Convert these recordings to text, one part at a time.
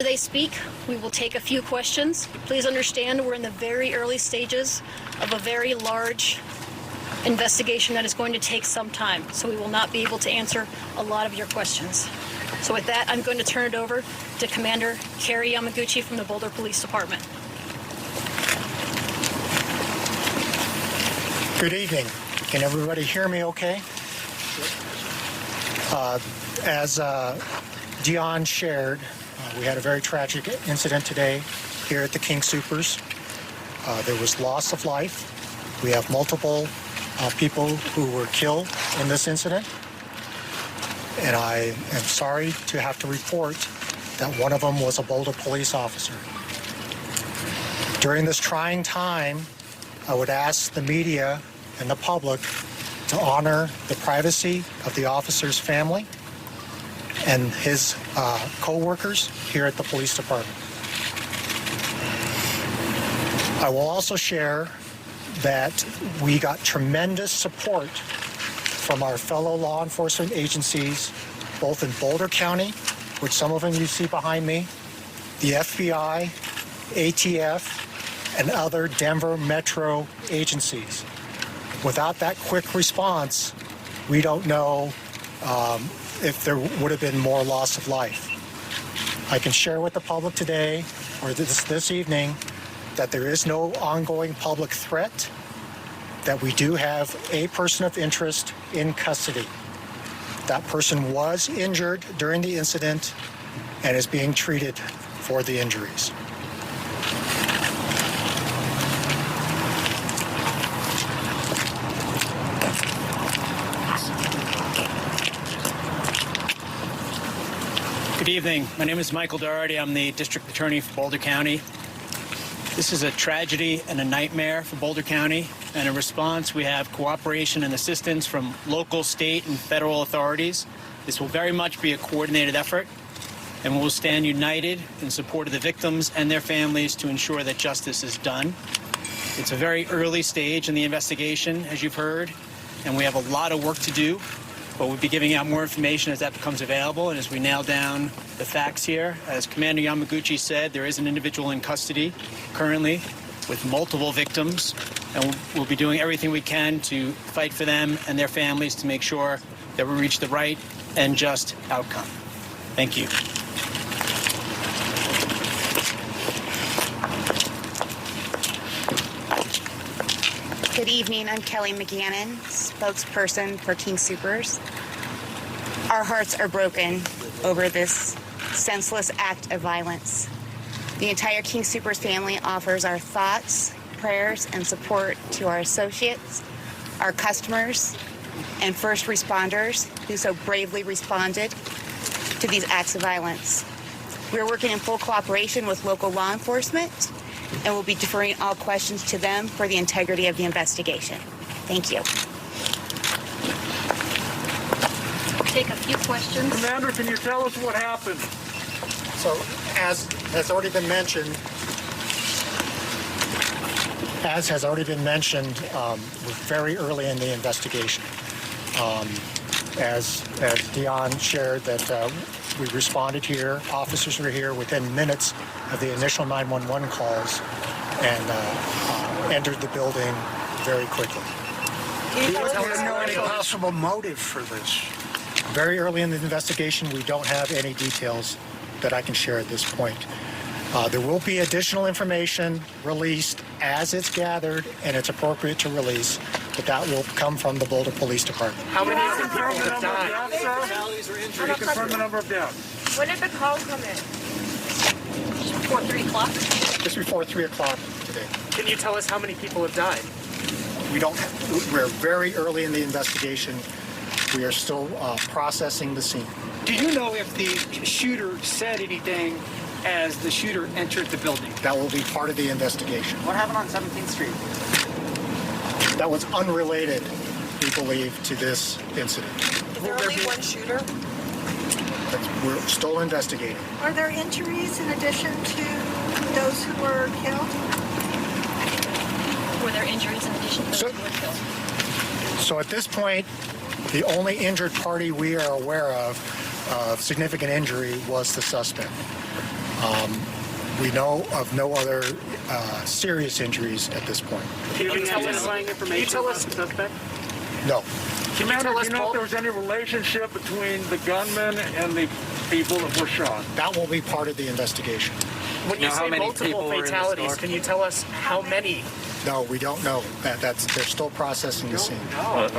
They speak, we will take a few questions. Please understand we're in the very early stages of a very large investigation that is going to take some time, so we will not be able to answer a lot of your questions. So with that, I'm going to turn it over to Commander Kerry Yamaguchi from the Boulder Police Department. Good evening. Can everybody hear me okay? As Dion shared, we had a very tragic incident today here at the King Soopers. There was loss of life. We have multiple people who were killed in this incident. And I am sorry to have to report that one of them was a Boulder police officer. During this trying time, I would ask the media and the public to honor the privacy of the officer's family and his co-workers here at the police department. I will also share that we got tremendous support from our fellow law enforcement agencies, both in Boulder County, which some of them you see behind me, the FBI, ATF, and other Denver metro agencies. Without that quick response, we don't know if there would have been more loss of life. I can share with the public today, or this evening, that there is no ongoing public threat, that we do have a person of interest in custody. That person was injured during the incident and is being treated for the injuries. Good evening. My name is Michael Doherty. I'm the District Attorney for Boulder County. This is a tragedy and a nightmare for Boulder County. And in response, we have cooperation and assistance from local, state, and federal authorities. This will very much be a coordinated effort, and we will stand united in support of the victims and their families to ensure that justice is done. It's a very early stage in the investigation, as you've heard, and we have a lot of work to do. But we'll be giving out more information as that becomes available and as we nail down the facts here. As Commander Yamaguchi said, there is an individual in custody currently with multiple victims, and we'll be doing everything we can to fight for them and their families to make sure that we reach the right and just outcome. Thank you. Good evening. I'm Kelly McGannon, spokesperson for King Soopers. Our hearts are broken over this senseless act of violence. The entire King Soopers family offers our thoughts, prayers, and support to our associates, our customers, and first responders who so bravely responded to these acts of violence. We're working in full cooperation with local law enforcement, and we'll be deferring all questions to them for the integrity of the investigation. Thank you. Take a few questions. Commander, can you tell us what happened? So, as has already been mentioned, we're very early in the investigation. As Dion shared, that we responded here, officers were here within minutes of the initial 911 calls and entered the building very quickly. Do you know any possible motive for this? Very early in the investigation, we don't have any details that I can share at this point. There will be additional information released as it's gathered and it's appropriate to release, but that will come from the Boulder Police Department. How many people have died? Can you confirm the number of deaths? When did the call come in? Just before 3 o'clock. Just before 3 o'clock today. Can you tell us how many people have died? We're very early in the investigation. We are still processing the scene. Do you know if the shooter said anything as the shooter entered the building? That will be part of the investigation. What happened on 17th Street? That was unrelated, we believe, to this incident. Is there only one shooter? We're still investigating. Are there injuries in addition to those who were killed? Were there injuries in addition to those who were killed? So at this point, the only injured party we are aware of significant injury was the suspect. We know of no other serious injuries at this point. Do you have any identifying information about the suspect? No. Commander, do you know if there was any relationship between the gunman and the people that were shot? That will be part of the investigation. When you say multiple fatalities, can you tell us how many? No, we don't know. They're still processing the scene.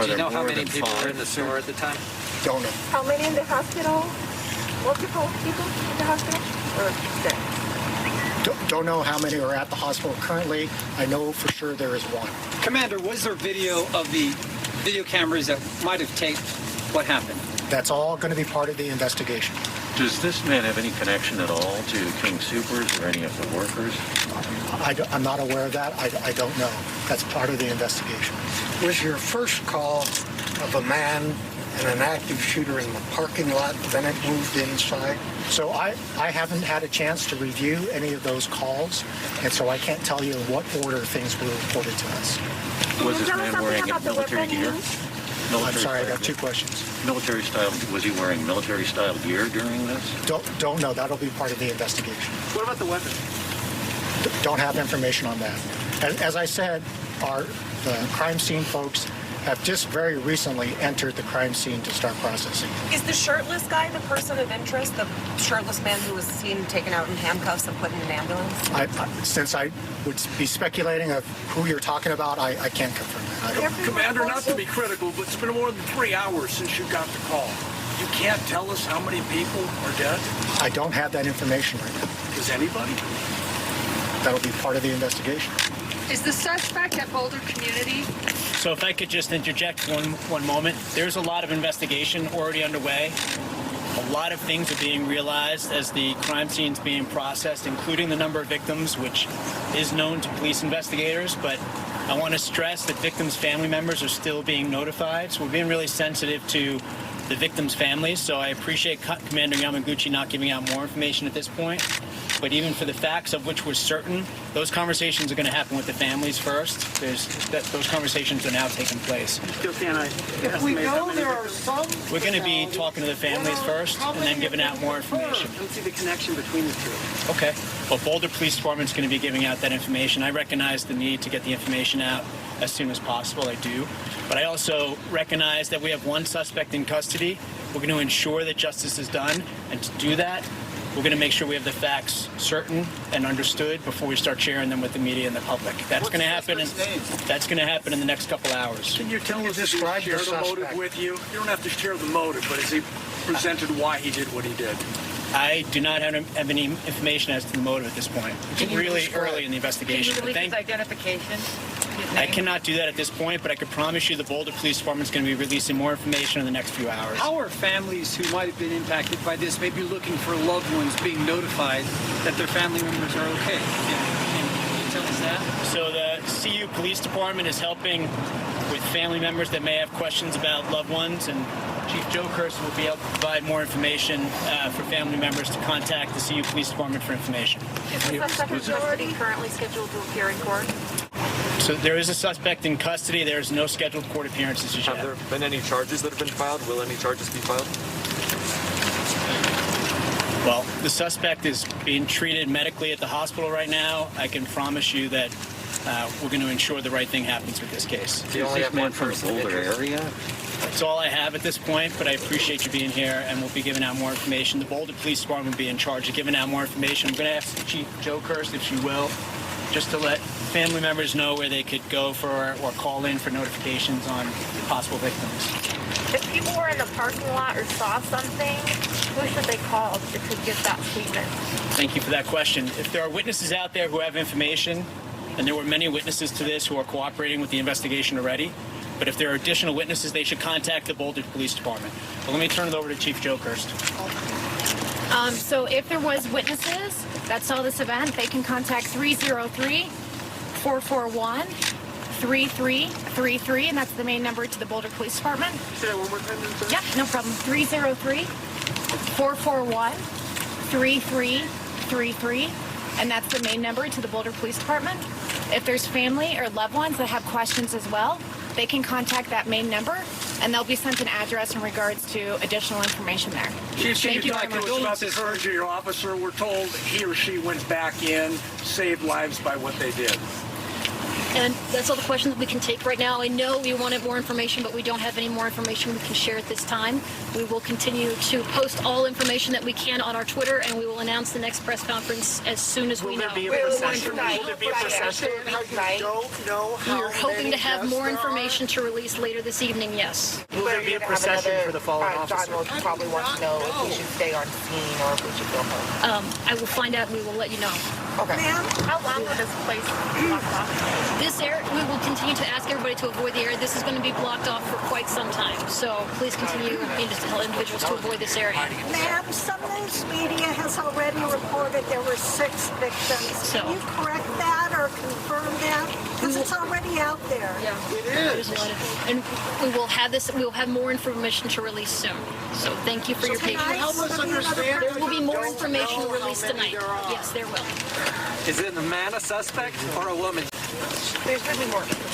Do you know how many people were in the store at the time? Don't know. How many in the hospital? Multiple people in the hospital? Or dead? Don't know how many are at the hospital currently. I know for sure there is one. Commander, was there video of the video cameras that might have taped what happened? That's all going to be part of the investigation. Does this man have any connection at all to King Soopers or any of the workers? I'm not aware of that. I don't know. That's part of the investigation. Was your first call of a man and an active shooter in the parking lot, then it moved inside? So I haven't had a chance to review any of those calls, and so I can't tell you in what order things were reported to us. Was this man wearing military gear? I'm sorry, I got two questions. Military style, was he wearing military style gear during this? Don't know. That'll be part of the investigation. What about the weapon? Don't have information on that. As I said, the crime scene folks have just very recently entered the crime scene to start processing. Is the shirtless guy the person of interest? The shirtless man who was seen taken out in handcuffs and put in an ambulance? Since I would be speculating of who you're talking about, I can't confirm that. I don't. Commander, not to be critical, but it's been more than 3 hours since you got the call. You can't tell us how many people are dead? I don't have that information right now. Does anybody? That'll be part of the investigation. Is the suspect at Boulder Community? So if I could just interject one moment, there's a lot of investigation already underway. A lot of things are being realized as the crime scene's being processed, including the number of victims, which is known to police investigators. But I want to stress that victims' family members are still being notified. So we're being really sensitive to the victims' families. So I appreciate Commander Yamaguchi not giving out more information at this point. But even for the facts of which we're certain, those conversations are going to happen with the families first. Those conversations are now taking place. Still can't If we know there are some... We're going to be talking to the families first and then giving out more information. I don't see the connection between the two. Okay. Well, Boulder Police Department's going to be giving out that information. I recognize the need to get the information out as soon as possible. I do. But I also recognize that we have one suspect in custody. We're going to ensure that justice is done. And to do that, we're going to make sure we have the facts certain and understood before we start sharing them with the media and the public. That's going to happen. That's going to happen in the next couple hours. Can you tell us if he shared the motive with you? You don't have to share the motive, but has he presented why he did what he did? I do not have any information as to the motive at this point. It's really early in the investigation. Can you release his identification? I cannot do that at this point, but I can promise you the Boulder Police Department is going to be releasing more information in the next few hours. How are families who might have been impacted by this maybe looking for loved ones being notified that their family members are okay? Can you tell us that? So the CU Police Department is helping with family members that may have questions about loved ones, and Chief Joe Kirsten will be able to provide more information for family members to contact the CU Police Department for information. Is the suspect currently scheduled to appear in court? So there is a suspect in custody. There's no scheduled court appearances yet. Have there been any charges that have been filed? Will any charges be filed? Well, the suspect is being treated medically at the hospital right now. I can promise you that we're going to ensure the right thing happens with this case. Do you only have one from the Boulder area? That's all I have at this point, but I appreciate you being here, and we'll be giving out more information. The Boulder Police Department will be in charge of giving out more information. I'm going to ask Chief Joe Kirst, if she will, just to let family members know where they could go for or call in for notifications on possible victims. If people were in the parking lot or saw something, who should they call to give that statement? Thank you for that question. If there are witnesses out there who have information, and there were many witnesses to this who are cooperating with the investigation already, but if there are additional witnesses, they should contact the Boulder Police Department. But let me turn it over to Chief Joe Kirst. So if there was witnesses that saw this event, they can contact 303-441-3333, and that's the main number to the Boulder Police Department. Say that one more time, sir? Yeah, no problem. 303-441-3333, and that's the main number to the Boulder Police Department. If there's family or loved ones that have questions as well, they can contact that main number, and they'll be sent an address in regards to additional information there. Chief, Thank you very much. about this urge of your officer. We're told he or she went back in, saved lives by what they did. And that's all the questions that we can take right now. I know we wanted more information, but we don't have any more information we can share at this time. We will continue to post all information that we can on our Twitter, and we will announce the next press conference as soon as we know. Will there be a procession? We're hoping to have more information to release later this evening, yes. Will there be a procession for the fallen officer? John will probably want to know if we should stay on scene or if we should go home. I will find out and we will let you know. Okay. Ma'am, how long will this place be blocked off? This area, we will continue to ask everybody to avoid the area. This is going to be blocked off for quite some time. So please continue to tell individuals to avoid this area. Ma'am, some news media has already reported there were 6 victims. Can you correct that or confirm that? Because it's already out there. Yeah, it is. And we will have this. We will have more information to release soon. So thank you for your patience. There will be more information released tonight. Yes, there will. Is it a man a suspect or a woman? There's going to be more information.